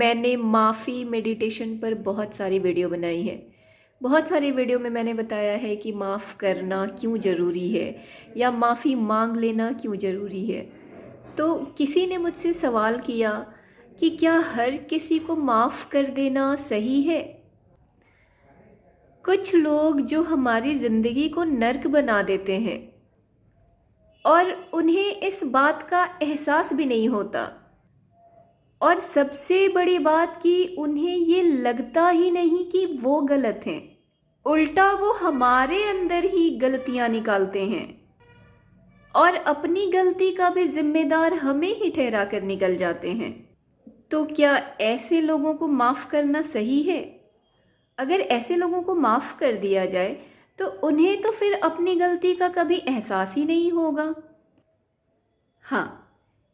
मैंने माफ़ी मेडिटेशन पर बहुत सारी वीडियो बनाई है। बहुत सारी वीडियो में मैंने बताया है कि माफ़ करना क्यों ज़रूरी है या माफ़ी मांग लेना क्यों ज़रूरी है। तो किसी ने मुझसे सवाल किया कि क्या हर किसी को माफ़ कर देना सही है। कुछ लोग जो हमारी ज़िंदगी को नर्क बना देते हैं और उन्हें इस बात का एहसास भी नहीं होता, और सबसे बड़ी बात कि उन्हें ये लगता ही नहीं कि वो गलत हैं, उल्टा वो हमारे अंदर ही गलतियां निकालते हैं और अपनी गलती का भी जिम्मेदार हमें ही ठहरा कर निकल जाते हैं। तो क्या ऐसे लोगों को माफ़ करना सही है? अगर ऐसे लोगों को माफ़ कर दिया जाए तो उन्हें तो फिर अपनी गलती का कभी एहसास ही नहीं होगा। हाँ,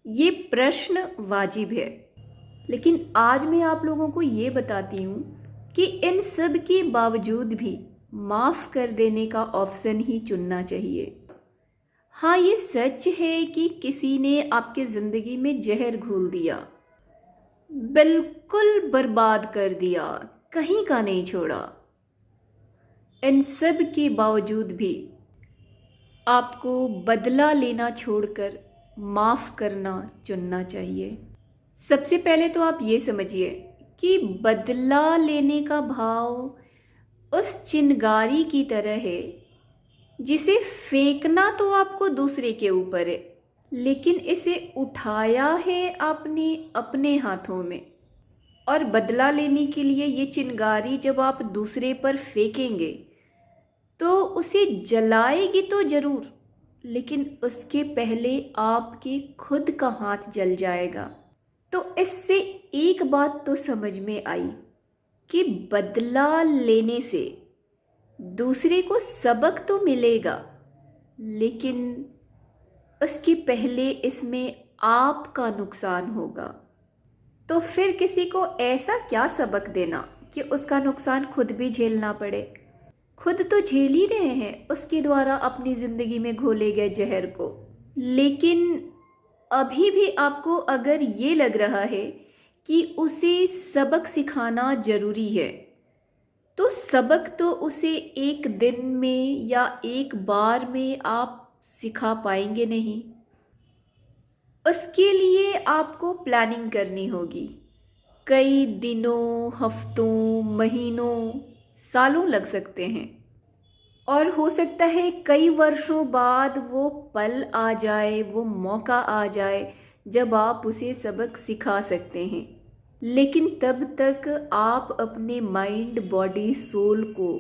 ये प्रश्न वाजिब है, लेकिन आज मैं आप लोगों को ये बताती हूँ कि इन सब के बावजूद भी माफ़ कर देने का ऑप्शन ही चुनना चाहिए। हाँ, ये सच है कि किसी ने आपके ज़िंदगी में जहर घोल दिया, बिल्कुल बर्बाद कर दिया, कहीं का नहीं छोड़ा। इन सब के बावजूद भी आपको बदला लेना छोड़कर माफ़ करना चुनना चाहिए। सबसे पहले तो आप ये समझिए कि बदला लेने का भाव उस चिंगारी की तरह है जिसे फेंकना तो आपको दूसरे के ऊपर है, लेकिन इसे उठाया है आपने अपने हाथों में। और बदला लेने के लिए ये चिंगारी जब आप दूसरे पर फेंकेंगे तो उसे जलाएगी तो ज़रूर, लेकिन उसके पहले आपके खुद का हाथ जल जाएगा। तो इससे एक बात तो समझ में आई कि बदला लेने से दूसरे को सबक तो मिलेगा, लेकिन उसके पहले इसमें आपका नुकसान होगा। तो फिर किसी को ऐसा क्या सबक देना कि उसका नुकसान खुद भी झेलना पड़े। खुद तो झेल ही रहे हैं उसके द्वारा अपनी ज़िंदगी में घोले गए जहर को। लेकिन अभी भी आपको अगर ये लग रहा है कि उसे सबक सिखाना ज़रूरी है, तो सबक तो उसे एक दिन में या एक बार में आप सिखा पाएंगे नहीं। उसके लिए आपको प्लानिंग करनी होगी। कई दिनों, हफ्तों, महीनों, सालों लग सकते हैं, और हो सकता है कई वर्षों बाद वो पल आ जाए, वो मौका आ जाए जब आप उसे सबक सिखा सकते हैं। लेकिन तब तक आप अपने माइंड, बॉडी, सोल को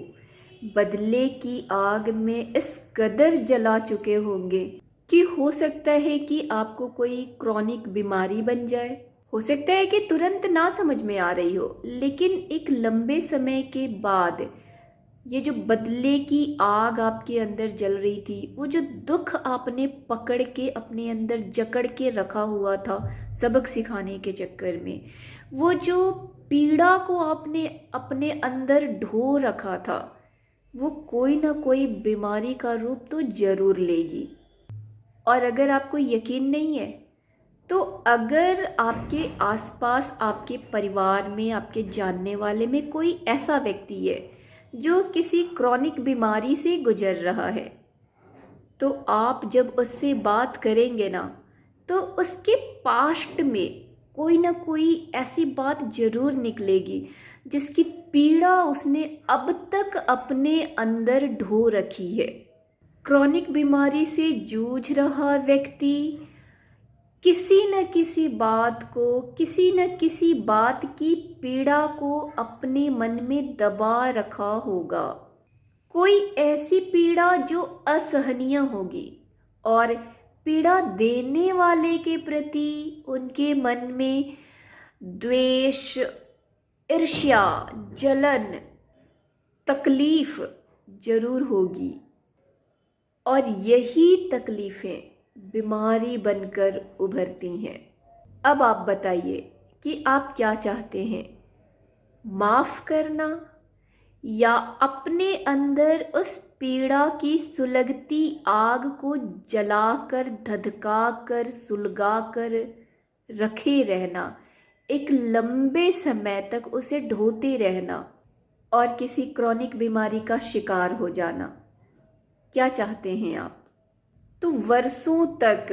बदले की आग में इस कदर जला चुके होंगे कि हो सकता है कि आपको कोई क्रॉनिक बीमारी बन जाए। हो सकता है कि तुरंत ना समझ में आ रही हो, लेकिन एक लंबे समय के बाद ये जो बदले की आग आपके अंदर जल रही थी, वो जो दुख आपने पकड़ के अपने अंदर जकड़ के रखा हुआ था सबक सिखाने के चक्कर में, वो जो पीड़ा को आपने अपने अंदर ढो रखा था, वो कोई ना कोई बीमारी का रूप तो जरूर लेगी। और अगर आपको यकीन नहीं है, तो अगर आपके आसपास, आपके परिवार में, आपके जानने वाले में कोई ऐसा व्यक्ति है जो किसी क्रॉनिक बीमारी से गुजर रहा है, तो आप जब उससे बात करेंगे ना, तो उसके पास्ट में कोई ना कोई ऐसी बात जरूर निकलेगी जिसकी पीड़ा उसने अब तक अपने अंदर ढो रखी है। क्रॉनिक बीमारी से जूझ रहा व्यक्ति किसी न किसी बात को, किसी न किसी बात की पीड़ा को अपने मन में दबा रखा होगा। कोई ऐसी पीड़ा जो असहनीय होगी, और पीड़ा देने वाले के प्रति उनके मन में द्वेष, ईर्ष्या, जलन, तकलीफ जरूर होगी। और यही तकलीफ़ें बीमारी बनकर उभरती हैं। अब आप बताइए कि आप क्या चाहते हैं, माफ़ करना या अपने अंदर उस पीड़ा की सुलगती आग को जलाकर, धधकाकर, सुलगाकर रखे रहना, एक लंबे समय तक उसे ढोते रहना और किसी क्रॉनिक बीमारी का शिकार हो जाना। क्या चाहते हैं आप? तो वर्षों तक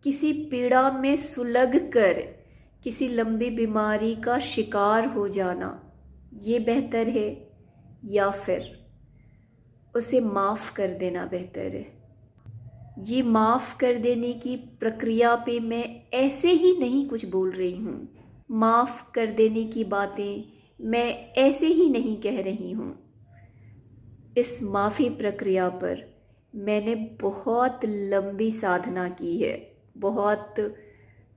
किसी पीड़ा में सुलग कर किसी लंबी बीमारी का शिकार हो जाना, ये बेहतर है या फिर उसे माफ़ कर देना बेहतर है? ये माफ़ कर देने की प्रक्रिया पे मैं ऐसे ही नहीं कुछ बोल रही हूँ। माफ़ कर देने की बातें मैं ऐसे ही नहीं कह रही हूँ। इस माफ़ी प्रक्रिया पर मैंने बहुत लंबी साधना की है, बहुत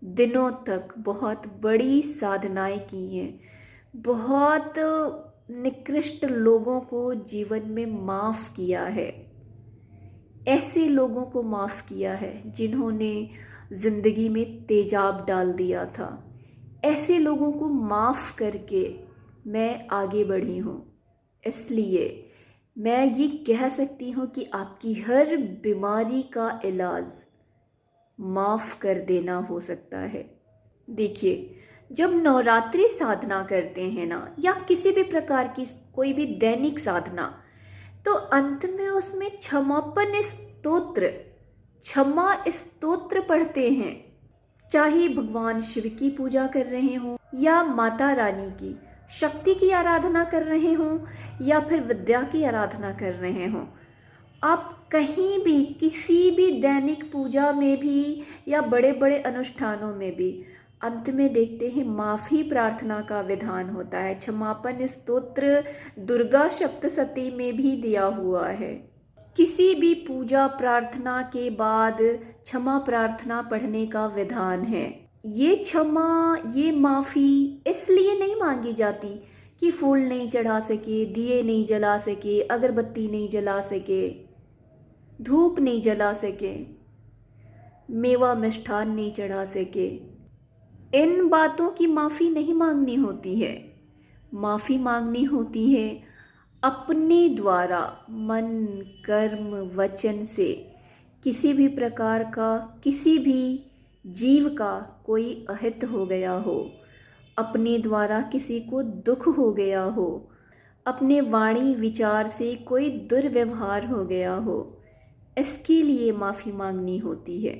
दिनों तक बहुत बड़ी साधनाएं की हैं, बहुत निकृष्ट लोगों को जीवन में माफ़ किया है। ऐसे लोगों को माफ़ किया है जिन्होंने ज़िंदगी में तेजाब डाल दिया था। ऐसे लोगों को माफ़ करके मैं आगे बढ़ी हूँ। इसलिए मैं ये कह सकती हूँ कि आपकी हर बीमारी का इलाज माफ़ कर देना हो सकता है। देखिए, जब नवरात्रि साधना करते हैं ना, या किसी भी प्रकार की कोई भी दैनिक साधना, तो अंत में उसमें क्षमापन स्तोत्र, क्षमा स्तोत्र पढ़ते हैं। चाहे भगवान शिव की पूजा कर रहे हों या माता रानी की शक्ति की आराधना कर रहे हों या फिर विद्या की आराधना कर रहे हों, आप कहीं भी किसी भी दैनिक पूजा में भी या बड़े बड़े अनुष्ठानों में भी अंत में देखते हैं माफ़ी प्रार्थना का विधान होता है। क्षमापन स्तोत्र दुर्गा सप्तशती में भी दिया हुआ है। किसी भी पूजा प्रार्थना के बाद क्षमा प्रार्थना पढ़ने का विधान है। ये क्षमा, ये माफ़ी इसलिए नहीं मांगी जाती कि फूल नहीं चढ़ा सके, दिए नहीं जला सके, अगरबत्ती नहीं जला सके, धूप नहीं जला सके, मेवा मिष्ठान नहीं चढ़ा सके। इन बातों की माफ़ी नहीं मांगनी होती है। माफ़ी मांगनी होती है अपने द्वारा मन, कर्म, वचन से किसी भी प्रकार का, किसी भी जीव का कोई अहित हो गया हो, अपने द्वारा किसी को दुख हो गया हो, अपने वाणी विचार से कोई दुर्व्यवहार हो गया हो, इसके लिए माफ़ी मांगनी होती है।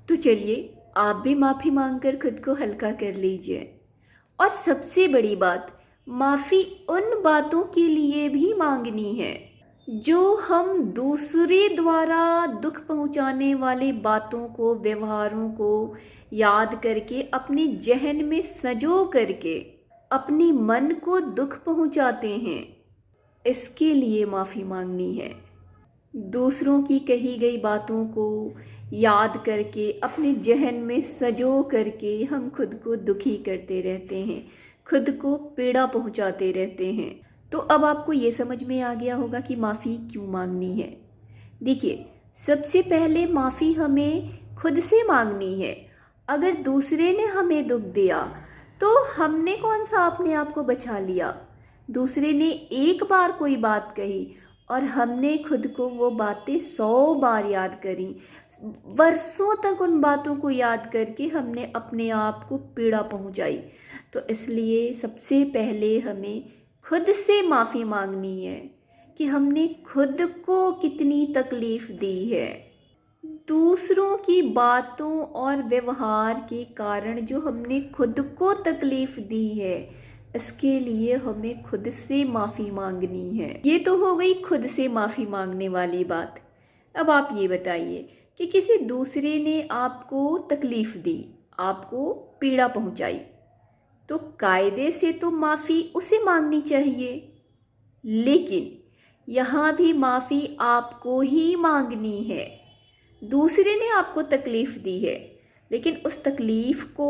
तो चलिए, आप भी माफ़ी मांगकर खुद को हल्का कर लीजिए। और सबसे बड़ी बात, माफ़ी उन बातों के लिए भी मांगनी है जो हम दूसरे द्वारा दुख पहुंचाने वाली बातों को, व्यवहारों को याद करके अपने जहन में संजो करके अपने मन को दुख पहुंचाते हैं। इसके लिए माफ़ी मांगनी है। दूसरों की कही गई बातों को याद करके अपने जहन में संजो करके हम खुद को दुखी करते रहते हैं, खुद को पीड़ा पहुंचाते रहते हैं। तो अब आपको ये समझ में आ गया होगा कि माफ़ी क्यों मांगनी है। देखिए, सबसे पहले माफ़ी हमें खुद से मांगनी है। अगर दूसरे ने हमें दुख दिया तो हमने कौन सा अपने आप को बचा लिया। दूसरे ने एक बार कोई बात कही और हमने खुद को वो बातें 100 बार याद करी, वर्षों तक उन बातों को याद करके हमने अपने आप को पीड़ा पहुंचाई। तो इसलिए सबसे पहले हमें खुद से माफ़ी मांगनी है कि हमने खुद को कितनी तकलीफ़ दी है। दूसरों की बातों और व्यवहार के कारण जो हमने खुद को तकलीफ़ दी है, इसके लिए हमें खुद से माफ़ी मांगनी है। ये तो हो गई खुद से माफ़ी मांगने वाली बात। अब आप ये बताइए कि किसी दूसरे ने आपको तकलीफ़ दी, आपको पीड़ा पहुंचाई, तो कायदे से तो माफ़ी उसे मांगनी चाहिए, लेकिन यहाँ भी माफ़ी आपको ही मांगनी है। दूसरे ने आपको तकलीफ़ दी है, लेकिन उस तकलीफ़ को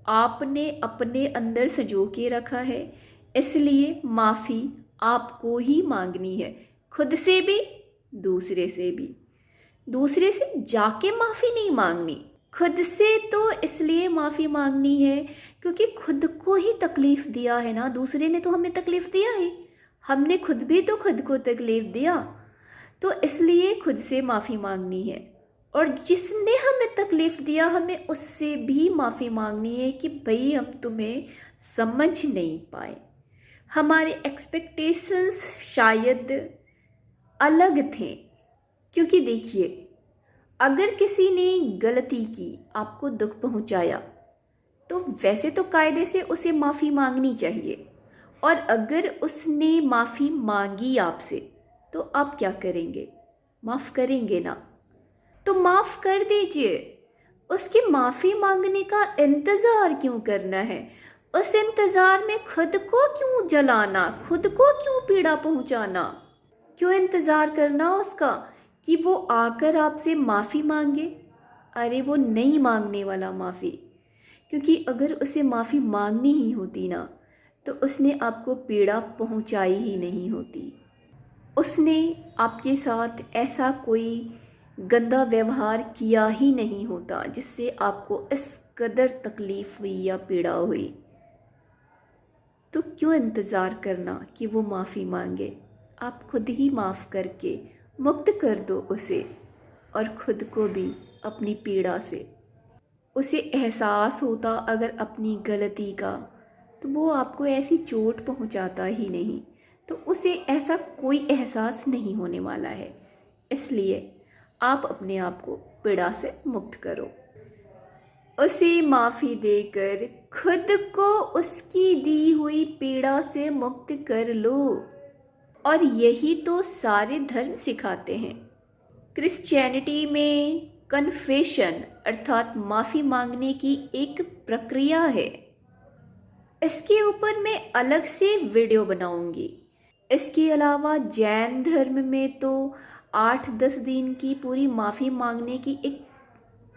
आपने अपने अंदर संजो के रखा है, इसलिए माफ़ी आपको ही मांगनी है, खुद से भी, दूसरे से भी। दूसरे से जाके माफ़ी नहीं मांगनी, खुद से तो इसलिए माफ़ी मांगनी है क्योंकि खुद को ही तकलीफ़ दिया है ना। दूसरे ने तो हमें तकलीफ़ दिया है, हमने खुद भी तो खुद को तकलीफ़ दिया, तो इसलिए खुद से माफ़ी मांगनी है। और जिसने हमें तकलीफ़ दिया हमें उससे भी माफ़ी मांगनी है कि भाई हम तुम्हें समझ नहीं पाए, हमारे एक्सपेक्टेशंस शायद अलग थे। क्योंकि देखिए, अगर किसी ने गलती की, आपको दुख पहुंचाया, तो वैसे तो कायदे से उसे माफ़ी मांगनी चाहिए। और अगर उसने माफ़ी मांगी आपसे, तो आप क्या करेंगे? माफ़ करेंगे ना? तो माफ़ कर दीजिए। उसकी माफ़ी मांगने का इंतज़ार क्यों करना है? उस इंतज़ार में खुद को क्यों जलाना, खुद को क्यों पीड़ा पहुंचाना? क्यों इंतज़ार करना उसका कि वो आकर आपसे माफ़ी मांगे? अरे वो नहीं मांगने वाला माफ़ी, क्योंकि अगर उसे माफ़ी मांगनी ही होती ना, तो उसने आपको पीड़ा पहुंचाई ही नहीं होती। उसने आपके साथ ऐसा कोई गंदा व्यवहार किया ही नहीं होता जिससे आपको इस कदर तकलीफ़ हुई या पीड़ा हुई। तो क्यों इंतज़ार करना कि वो माफ़ी मांगे? आप खुद ही माफ़ करके मुक्त कर दो उसे, और खुद को भी अपनी पीड़ा से। उसे एहसास होता अगर अपनी गलती का, तो वो आपको ऐसी चोट पहुंचाता ही नहीं। तो उसे ऐसा कोई एहसास नहीं होने वाला है। इसलिए आप अपने आप को पीड़ा से मुक्त करो। उसे माफ़ी देकर खुद को उसकी दी हुई पीड़ा से मुक्त कर लो। और यही तो सारे धर्म सिखाते हैं। क्रिश्चियनिटी में कन्फेशन अर्थात माफ़ी मांगने की एक प्रक्रिया है। इसके ऊपर मैं अलग से वीडियो बनाऊंगी। इसके अलावा जैन धर्म में तो 8-10 दिन की पूरी माफ़ी मांगने की एक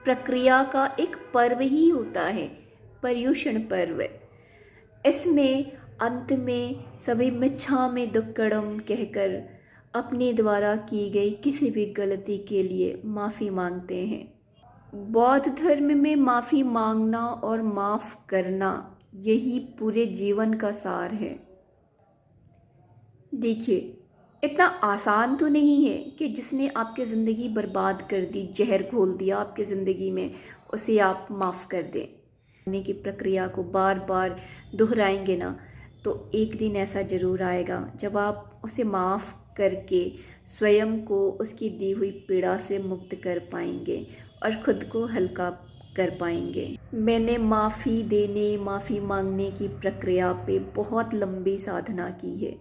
प्रक्रिया का एक पर्व ही होता है, पर्युषण पर्व। इसमें अंत में सभी मिच्छामि दुक्कडम कहकर अपने द्वारा की गई किसी भी गलती के लिए माफ़ी मांगते हैं। बौद्ध धर्म में माफ़ी मांगना और माफ़ करना यही पूरे जीवन का सार है। देखिए, इतना आसान तो नहीं है कि जिसने आपकी ज़िंदगी बर्बाद कर दी, जहर घोल दिया आपकी ज़िंदगी में, उसे आप माफ़ कर दें। करने की प्रक्रिया को बार बार दोहराएंगे ना, तो एक दिन ऐसा ज़रूर आएगा जब आप उसे माफ़ करके स्वयं को उसकी दी हुई पीड़ा से मुक्त कर पाएंगे और खुद को हल्का कर पाएंगे। मैंने माफ़ी देने, माफ़ी मांगने की प्रक्रिया पे बहुत लंबी साधना की है।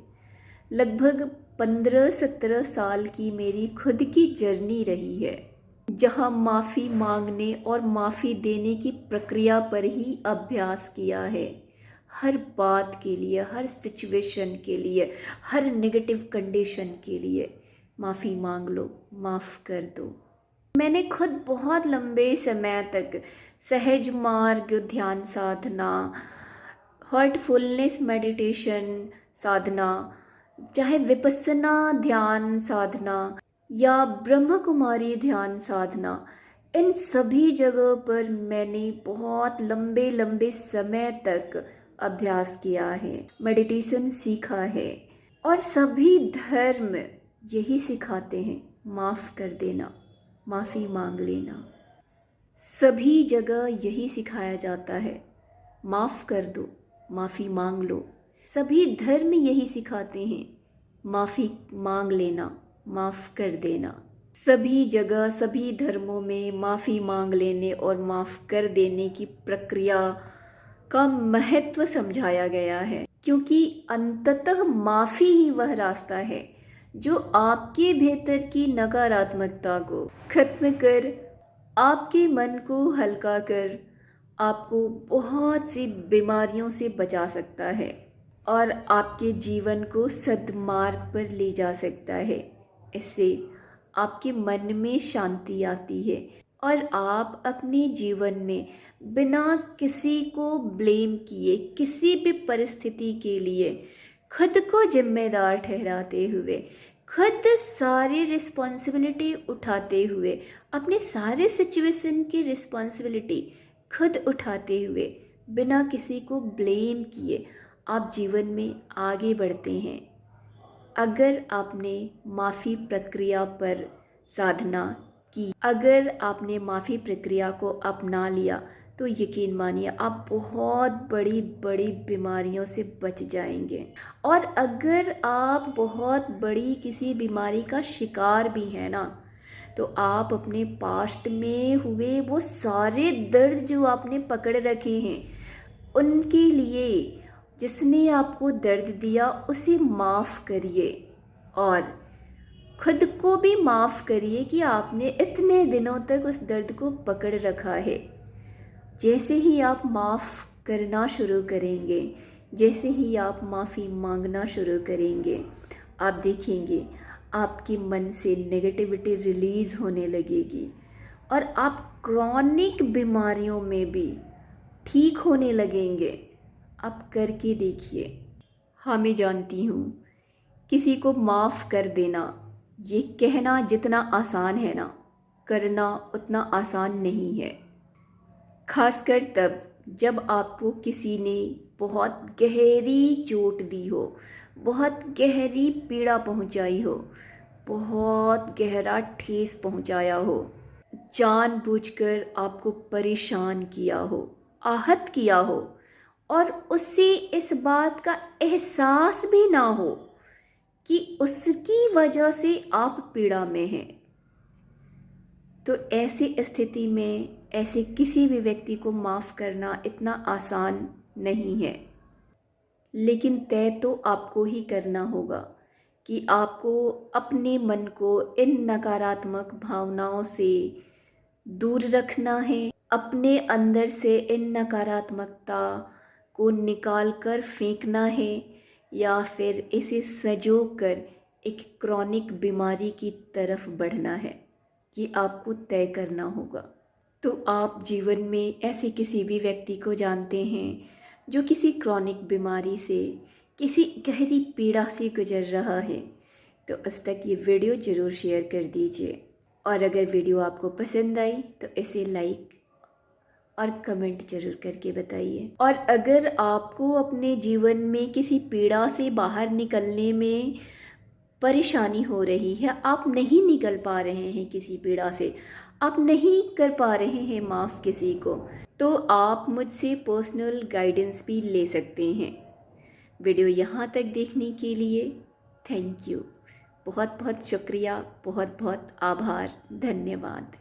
लगभग 15-17 साल की मेरी खुद की जर्नी रही है, जहाँ माफ़ी मांगने और माफ़ी देने की प्रक्रिया पर ही अभ्यास किया है। हर बात के लिए, हर सिचुएशन के लिए, हर नेगेटिव कंडीशन के लिए माफ़ी मांग लो, माफ़ कर दो। मैंने खुद बहुत लंबे समय तक सहज मार्ग ध्यान साधना, हार्टफुलनेस मेडिटेशन साधना, चाहे विपस्सना ध्यान साधना या ब्रह्म कुमारी ध्यान साधना, इन सभी जगह पर मैंने बहुत लंबे लंबे समय तक अभ्यास किया है, मेडिटेशन सीखा है। और सभी धर्म यही सिखाते हैं, माफ़ कर देना, माफ़ी मांग लेना। सभी जगह यही सिखाया जाता है, माफ़ कर दो, माफ़ी मांग लो। सभी धर्म यही सिखाते हैं, माफ़ी मांग लेना, माफ़ कर देना। सभी जगह, सभी धर्मों में माफ़ी मांग लेने और माफ़ कर देने की प्रक्रिया का महत्व समझाया गया है, क्योंकि अंततः माफ़ी ही वह रास्ता है जो आपके भीतर की नकारात्मकता को खत्म कर, आपके मन को हल्का कर, आपको बहुत सी बीमारियों से बचा सकता है और आपके जीवन को सद्मार्ग पर ले जा सकता है। इससे आपके मन में शांति आती है और आप अपने जीवन में बिना किसी को ब्लेम किए, किसी भी परिस्थिति के लिए खुद को जिम्मेदार ठहराते हुए, खुद सारी रिस्पॉन्सिबिलिटी उठाते हुए, अपने सारे सिचुएशन की रिस्पॉन्सिबिलिटी खुद उठाते हुए, बिना किसी को ब्लेम किए आप जीवन में आगे बढ़ते हैं। अगर आपने माफ़ी प्रक्रिया पर साधना कि अगर आपने माफ़ी प्रक्रिया को अपना लिया तो यकीन मानिए आप बहुत बड़ी बड़ी बीमारियों से बच जाएंगे। और अगर आप बहुत बड़ी किसी बीमारी का शिकार भी हैं ना, तो आप अपने पास्ट में हुए वो सारे दर्द जो आपने पकड़ रखे हैं उनके लिए जिसने आपको दर्द दिया उसे माफ़ करिए और खुद को भी माफ़ करिए कि आपने इतने दिनों तक उस दर्द को पकड़ रखा है। जैसे ही आप माफ़ करना शुरू करेंगे, जैसे ही आप माफ़ी मांगना शुरू करेंगे, आप देखेंगे आपके मन से नेगेटिविटी रिलीज़ होने लगेगी और आप क्रॉनिक बीमारियों में भी ठीक होने लगेंगे। आप करके देखिए। हाँ, मैं जानती हूँ किसी को माफ़ कर देना ये कहना जितना आसान है ना, करना उतना आसान नहीं है। खासकर तब जब आपको किसी ने बहुत गहरी चोट दी हो, बहुत गहरी पीड़ा पहुंचाई हो, बहुत गहरा ठेस पहुंचाया हो, जानबूझकर आपको परेशान किया हो, आहत किया हो और उसे इस बात का एहसास भी ना हो कि उसकी वजह से आप पीड़ा में हैं। तो ऐसी स्थिति में ऐसे किसी भी व्यक्ति को माफ़ करना इतना आसान नहीं है। लेकिन तय तो आपको ही करना होगा कि आपको अपने मन को इन नकारात्मक भावनाओं से दूर रखना है, अपने अंदर से इन नकारात्मकता को निकाल कर फेंकना है या फिर इसे संजो कर एक क्रॉनिक बीमारी की तरफ बढ़ना है। ये आपको तय करना होगा। तो आप जीवन में ऐसे किसी भी व्यक्ति को जानते हैं जो किसी क्रॉनिक बीमारी से, किसी गहरी पीड़ा से गुजर रहा है, तो उस तक ये वीडियो ज़रूर शेयर कर दीजिए। और अगर वीडियो आपको पसंद आई तो इसे लाइक और कमेंट जरूर करके बताइए। और अगर आपको अपने जीवन में किसी पीड़ा से बाहर निकलने में परेशानी हो रही है, आप नहीं निकल पा रहे हैं किसी पीड़ा से, आप नहीं कर पा रहे हैं माफ़ किसी को, तो आप मुझसे पर्सनल गाइडेंस भी ले सकते हैं। वीडियो यहाँ तक देखने के लिए थैंक यू, बहुत बहुत शुक्रिया, बहुत बहुत आभार, धन्यवाद।